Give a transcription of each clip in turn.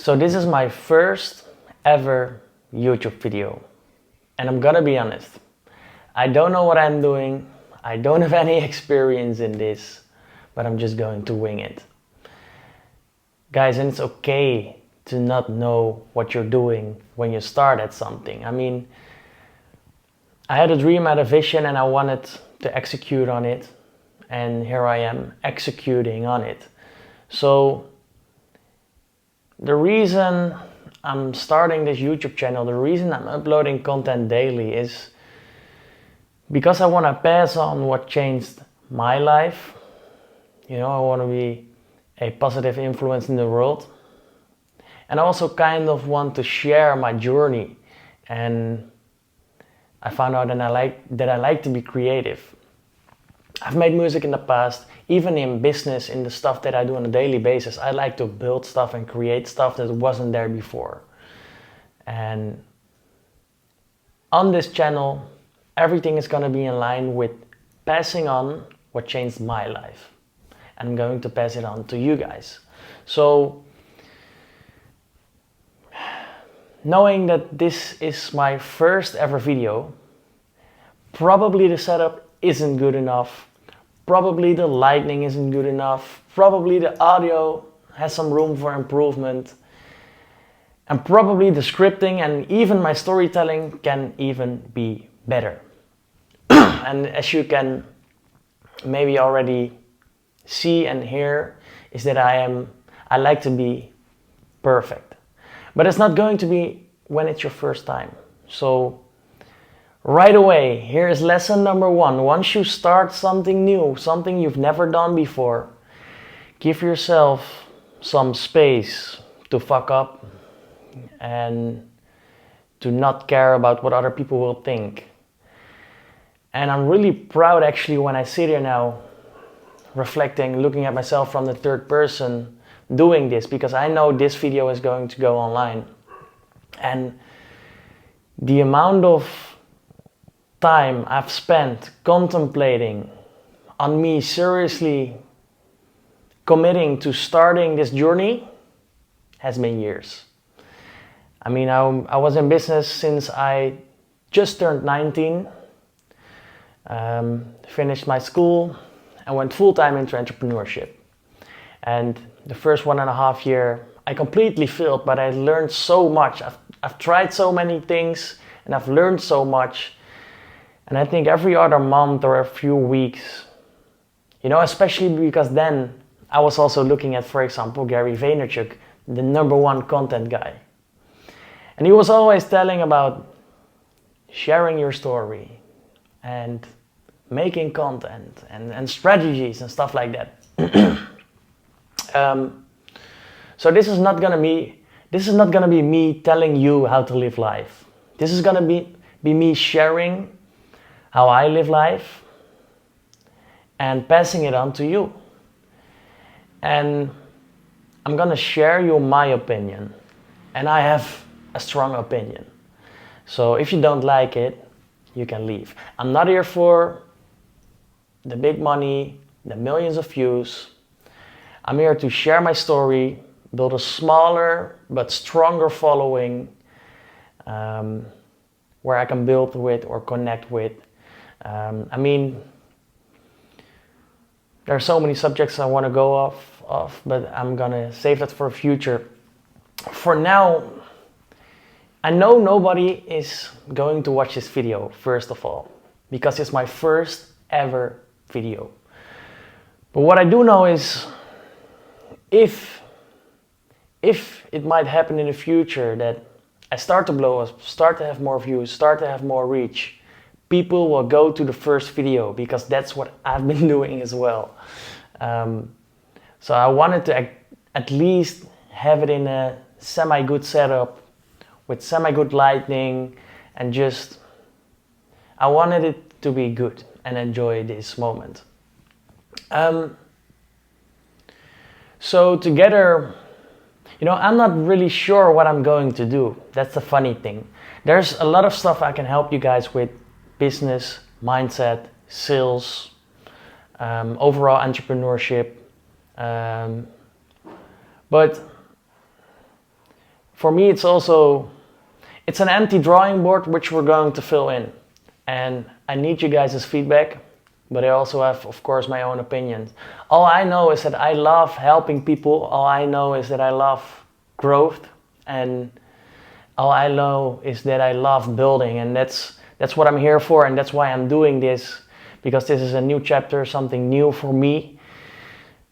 So this is my first ever YouTube video, and I'm gonna be honest, I don't know what I'm doing, I don't have any experience in this, but I'm just going to wing it. Guys, and it's okay to not know what you're doing when you start at something. I mean, I had a dream, I had a vision, and I wanted to execute on it, and here I am executing on it. So the reason I'm starting this YouTube channel, the reason I'm uploading content daily is because I want to pass on what changed my life. You know, I want to be a positive influence in the world. And I also kind of want to share my journey. And I found out that I like to be creative. I've made music in the past, even in business, in the stuff that I do on a daily basis. I like to build stuff and create stuff that wasn't there before. And on this channel, everything is going to be in line with passing on what changed my life. And I'm going to pass it on to you guys. So, knowing that this is my first ever video, probably the setup isn't good enough. Probably the lighting isn't good enough. Probably the audio has some room for improvement. And probably the scripting and even my storytelling can even be better. And as you can maybe already see and hear, is that I like to be perfect. But it's not going to be when it's your first time. So right away, here is lesson number 1. Once you start something new, something you've never done before, give yourself some space to fuck up and to not care about what other people will think. And I'm really proud actually when I sit here now reflecting, looking at myself from the third person doing this, because I know this video is going to go online. And the amount of time I've spent contemplating on me seriously committing to starting this journey has been years. I mean, I was in business since I just turned 19, finished my school and went full-time into entrepreneurship. And the first 1.5 years I completely failed, but I learned so much. I've tried so many things and I've learned so much. And I think every other month or a few weeks, you know, especially because then I was also looking at, for example, Gary Vaynerchuk, the #1 content guy. And he was always telling about sharing your story and making content and strategies and stuff like that. So this is not gonna be me telling you how to live life. This is gonna be me sharing how I live life and passing it on to you. And I'm gonna share you my opinion, and I have a strong opinion. So if you don't like it, you can leave. I'm not here for the big money, the millions of views. I'm here to share my story, build a smaller but stronger following, where I can build with or connect with. I mean, there are so many subjects I want to go off, but I'm gonna save that for future. For now, I know nobody is going to watch this video, first of all, because it's my first ever video. But what I do know is, if it might happen in the future that I start to blow up, start to have more views, start to have more reach, people will go to the first video, because that's what I've been doing as well. So I wanted to at least have it in a semi-good setup with semi-good lighting, and just I wanted it to be good and enjoy this moment. So together, you know, I'm not really sure what I'm going to do. That's the funny thing. There's a lot of stuff I can help you guys with: business, mindset, sales, overall entrepreneurship. But for me it's an empty drawing board which we're going to fill in. And I need you guys' feedback, but I also have, of course, my own opinions. All I know is that I love helping people. All I know is that I love growth, and all I know is that I love building, and that's what I'm here for, and that's why I'm doing this, because this is a new chapter, something new for me,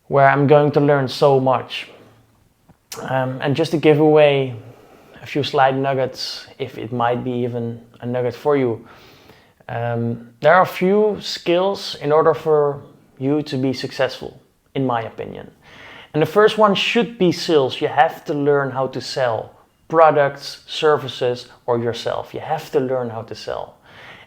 where I'm going to learn so much. And just to give away a few slight nuggets, if it might be even a nugget for you, there are a few skills in order for you to be successful, in my opinion. And the first one should be sales. You have to learn how to sell products, services, or yourself. You have to learn how to sell.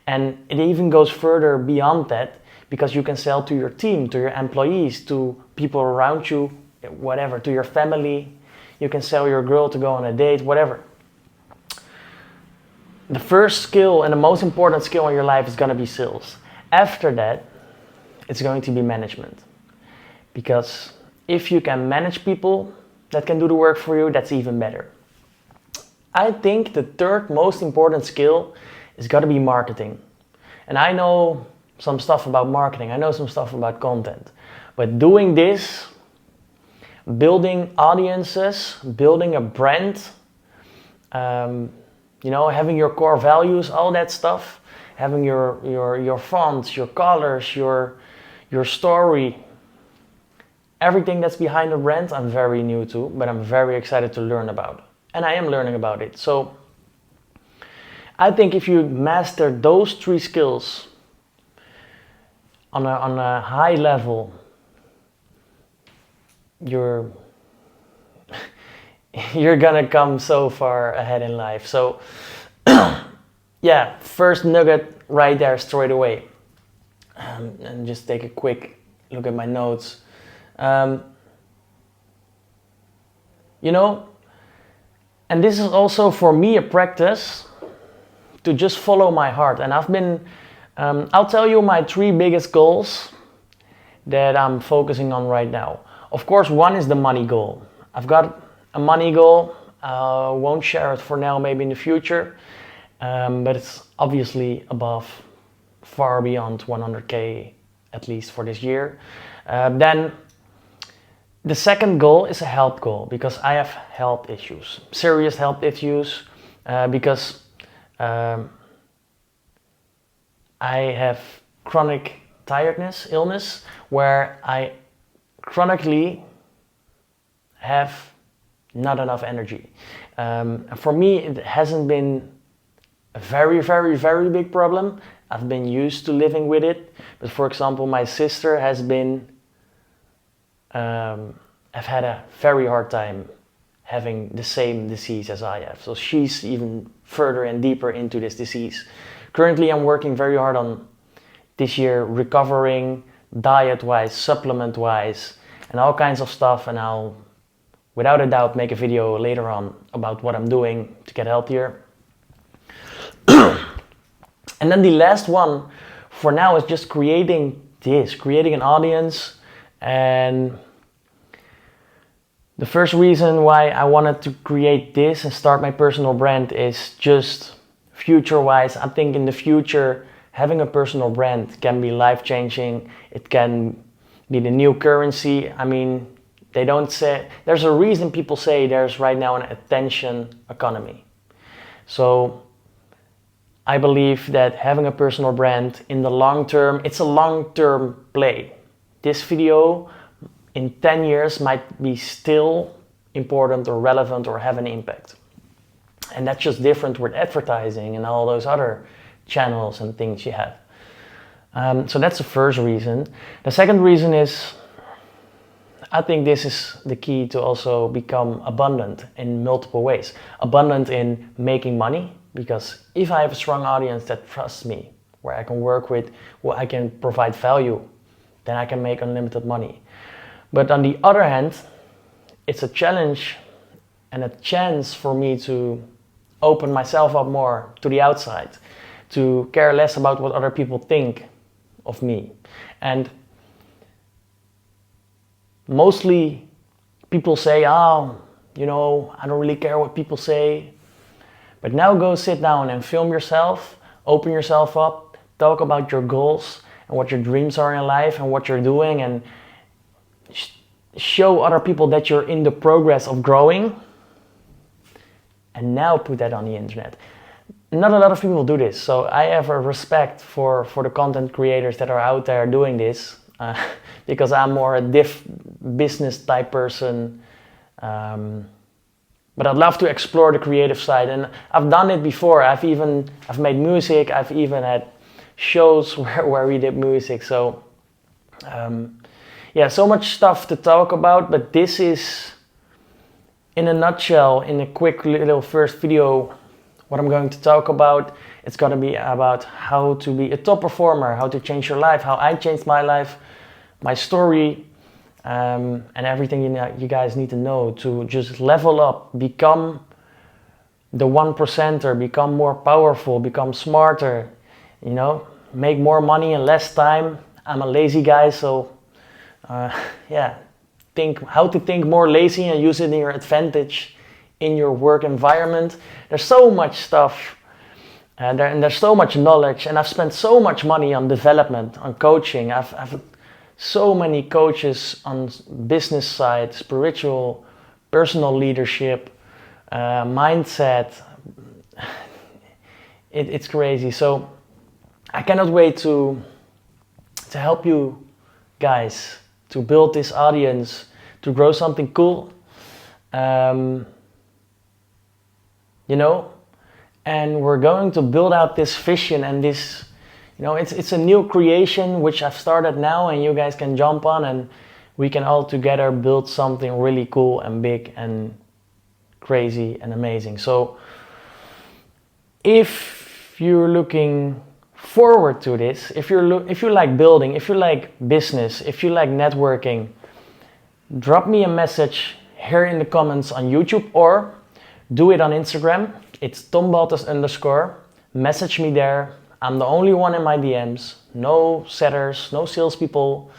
And it even goes further beyond that, because you can sell to your team, to your employees, to people around you, whatever, to your family. You can sell your girl to go on a date, whatever. The first skill and the most important skill in your life is going to be sales. After that, it's going to be management. Because if you can manage people that can do the work for you, that's even better. I think the third most important skill is got to be marketing. And I know some stuff about marketing. I know some stuff about content. But doing this, building audiences, building a brand, having your core values, all that stuff, having your fonts, your colors, your story, everything that's behind the brand, I'm very new to, but I'm very excited to learn about. And I am learning about it. So I think if you master those three skills on a high level, you're gonna come so far ahead in life. So yeah, first nugget right there straight away. And just take a quick look at my notes. And this is also for me a practice to just follow my heart. And I'll tell you my three biggest goals that I'm focusing on right now. Of course, one is the money goal. I've got a money goal. Won't share it for now, maybe in the future. But it's obviously far beyond 100K, at least for this year. Then the second goal is a health goal, because I have health issues, serious health issues, because I have chronic tiredness, illness, where I chronically have not enough energy. For me, it hasn't been a very, very, very big problem. I've been used to living with it. But for example, my sister has been, I've had a very hard time having the same disease as I have. So she's even further and deeper into this disease. Currently, I'm working very hard on this year recovering, diet-wise, supplement-wise, and all kinds of stuff. And I'll, without a doubt, make a video later on about what I'm doing to get healthier. And then the last one for now is just creating an audience. And the first reason why I wanted to create this and start my personal brand is just future-wise. I think in the future, having a personal brand can be life-changing. It can be the new currency. I mean, they don't say, there's a reason people say there's right now an attention economy. So I believe that having a personal brand in the long term, it's a long-term play. This video in 10 years might be still important or relevant or have an impact. And that's just different with advertising and all those other channels and things you have. So that's the first reason. The second reason is, I think this is the key to also become abundant in multiple ways. Abundant in making money, because if I have a strong audience that trusts me, where I can work with, where I can provide value, then I can make unlimited money. But on the other hand, it's a challenge and a chance for me to open myself up more to the outside, to care less about what other people think of me. And mostly people say, oh, you know, I don't really care what people say. But now go sit down and film yourself, open yourself up, talk about your goals and what your dreams are in life and what you're doing, and show other people that you're in the progress of growing, and now put that on the internet. Not a lot of people do this, so I have a respect for the content creators that are out there doing this, because I'm more a business type person, but I'd love to explore the creative side, and I've done it before. I've made music, I've even had shows where we did music, so yeah, so much stuff to talk about, but this is, in a nutshell, in a quick little first video, what I'm going to talk about. It's going to be about how to be a top performer, how to change your life, how I changed my life, my story, and everything you guys need to know to just level up, become the 1%er, become more powerful, become smarter, you know, make more money in less time. I'm a lazy guy, so yeah, think how to think more lazy and use it in your advantage in your work environment. There's so much stuff, and there's so much knowledge, and I've spent so much money on development, on coaching. I've so many coaches on business side, spiritual, personal leadership, mindset. It's crazy. So I cannot wait to help you guys to build this audience, to grow something cool, you know, and we're going to build out this vision and this, you know, it's a new creation which I've started now, and you guys can jump on, and we can all together build something really cool and big and crazy and amazing. So if you're looking forward to this, if you like building, if you like business, if you like networking, drop me a message here in the comments on YouTube, or do it on Instagram. It's tombaltes_. Message me there. I'm the only one in my DMs. No setters, no salespeople,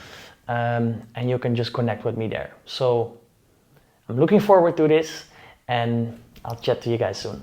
and you can just connect with me there. So I'm looking forward to this, and I'll chat to you guys soon.